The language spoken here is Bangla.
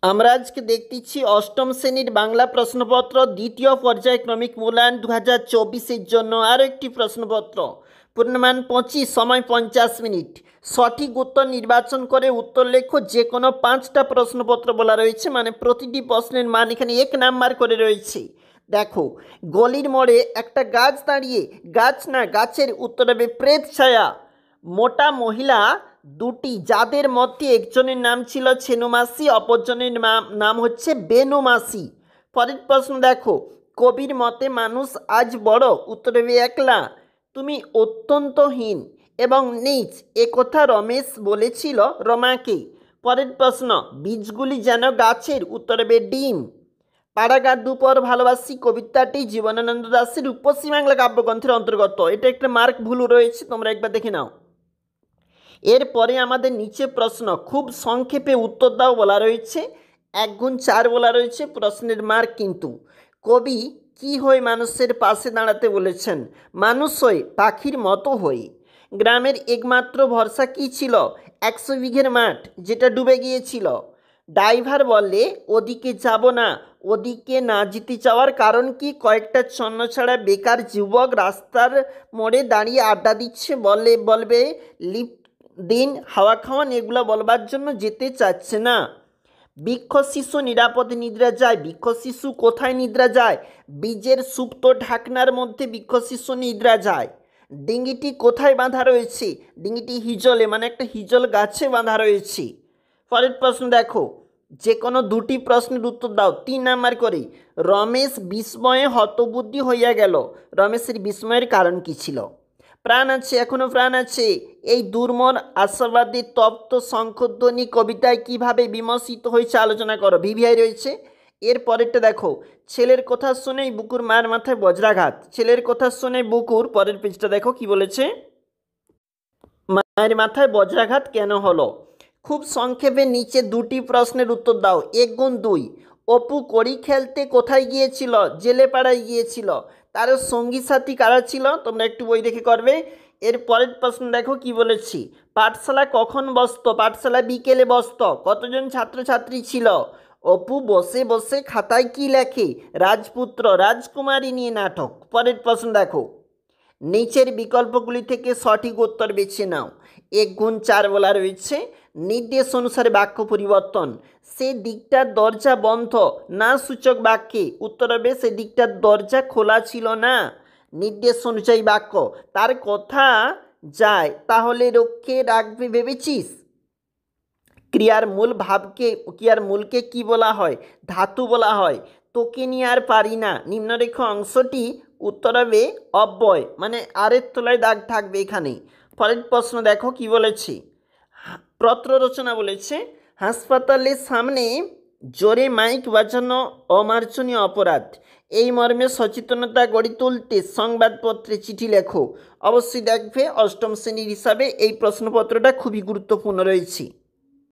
আমরা আজকে দেখতেছি অষ্টম শ্রেণীর বাংলা প্রশ্নপত্র দ্বিতীয় পর্যায়ক্রমিক মূল্যায়ন 2024-এর জন্য আরও একটি প্রশ্নপত্র। পূর্ণমান 25, সময় 50 মিনিট। সঠিক উত্তর নির্বাচন করে উত্তর লেখো। যে কোনো 5টা প্রশ্নপত্র বলা রয়েছে, মানে প্রতিটি প্রশ্নের মান এখানে 1 নাম্বার করে রয়েছে। দেখো, গলির মোড়ে একটা গাছ দাঁড়িয়ে, গাছ না গাছের উত্তর হবে প্রেত ছায়া। মোটা মহিলা দুটি, যাদের মধ্যে একজনের নাম ছিল ছেনুমাসি, অপরজনের নাম হচ্ছে বেনুমাসি। পরের প্রশ্ন দেখো, কবির মতে মানুষ আজ বড়, উত্তর হবে একলা। তুমি অত্যন্তহীন এবং নীচ, এ কথা রমেশ বলেছিল রমাকে। পরের প্রশ্ন, বীজগুলি যেন গাছের, উত্তর হবে ডিম। পাড়াগার দুপর ভালোবাসি কবিতাটি জীবনানন্দ দাশের রূপসী বাংলা কাব্যগ্রন্থের অন্তর্গত। এটা একটা মার্ক ভুল রয়েছে, তোমরা একবার দেখে নাও। এরপরে আমাদের নিচে প্রশ্ন, খুব সংক্ষেপে উত্তর দাও বলা রয়েছে। 1 গুণ 4 বলা রয়েছে প্রশ্নের মার্ক। কিন্তু কবি কি হয়ে মানুষের পাশে দাঁড়াতে বলেছেন? মানুষ হয়ে, পাখির মতো হয়ে। গ্রামের একমাত্র ভরসা কি ছিল? 100 বিঘের মাঠ, যেটা ডুবে গিয়েছিল। ড্রাইভার বললে ওদিকে যাব না। ওদিকে না যেতে চাওয়ার কারণ কি? কয়েকটা ছন্নছাড়া বেকার যুবক রাস্তার মোড়ে দাঁড়িয়ে আড্ডা দিচ্ছে, বলবে লিফট দিন, হাওয়া খাওয়ান, এগুলো বলবার জন্য যেতে চাচ্ছে না। বৃক্ষ শিশু নিরাপদে নিদ্রা যায়। বৃক্ষ শিশু কোথায় নিদ্রা যায়? বীজের সুপ্ত ঢাকনার মধ্যে বৃক্ষ শিশু নিদ্রা যায়। ডিঙিটি কোথায় বাঁধা রয়েছে? ডিঙিটি হিজলে, মানে একটা হিজল গাছে বাঁধা রয়েছে। পরের প্রশ্ন দেখো, যে কোনো 2টি প্রশ্নের উত্তর দাও 3 নাম্বার করে। রমেশ বিস্ময়ে হতবুদ্ধি হইয়া গেল। রমেশের বিস্ময়ের কারণ কি ছিল? প্রাণ আছে, এখনো প্রাণ আছে, এই দুর্মর আশাবাদী তপ্ত শঙ্খধ্বনি কবিতায় কিভাবে বিমর্ষিত হয়েছে আলোচনা করো। ভিভিআই রয়েছে। এর পরেরটা দেখো, ছেলের কথা শুনেই বুকুর মায়ের মাথায় বজ্রাঘাত। ছেলের কথা শুনে বুকুর, পরের পেজটা দেখো কি বলেছে, মায়ের মাথায় বজ্রাঘাত কেন হলো? খুব সংক্ষেপে নিচে 2টি প্রশ্নের উত্তর দাও। 1 গুণ 2, অপু কড়ি খেলতে কোথায় গিয়েছিল? জেলে পাড়ায় গিয়েছিল। তার সঙ্গী সাথী কারা ছিল? তোমরা একটু বই দেখে করবে। এর পরের প্রশ্ন দেখো কি বলেছি, পাঠশালা কখন বসতো? পাঠশালা বিকেলে বসতো। কতজন ছাত্রছাত্রী ছিল? অপু বসে বসে খাতায় কি লেখে? রাজপুত্র রাজকুমারী নিয়ে নাটক। পরের প্রশ্ন দেখো, নিচের বিকল্পগুলি থেকে সঠিক উত্তর বেছে নাও। 1 গুণ 4 বলা রয়েছে। নির্দেশ অনুসারে বাক্য পরিবর্তন। সে দিকটার দরজা বন্ধ না সূচক বাক্যে, উত্তর হবে সে দিকটার দরজা খোলা ছিল না। নির্দেশ অনুযায়ী বাক্য, তার কথা যায় তাহলে রক্ষে রাখবে ভেবেছিস? ক্রিয়ার মূলকে কি বলা হয়? ধাতু বলা হয়। তোকে নিয়ে আর পারি না, নিম্নরেখ অংশটি, উত্তর হবে অব্যয়, মানে আরের তলায় দাগ থাকবে এখানে। পরের প্রশ্ন দেখো কি বলেছে, পত্র রচনা বলেছে। হাসপাতালের সামনে জোরে মাইক বাজানো অমার্জনীয় অপরাধ, এই মর্মে সচেতনতা গড়ে তুলতে সংবাদপত্রে চিঠি লেখো। অবশ্যই দেখবে, অষ্টম শ্রেণীর হিসাবে এই প্রশ্নপত্রটা খুবই গুরুত্বপূর্ণ রয়েছে।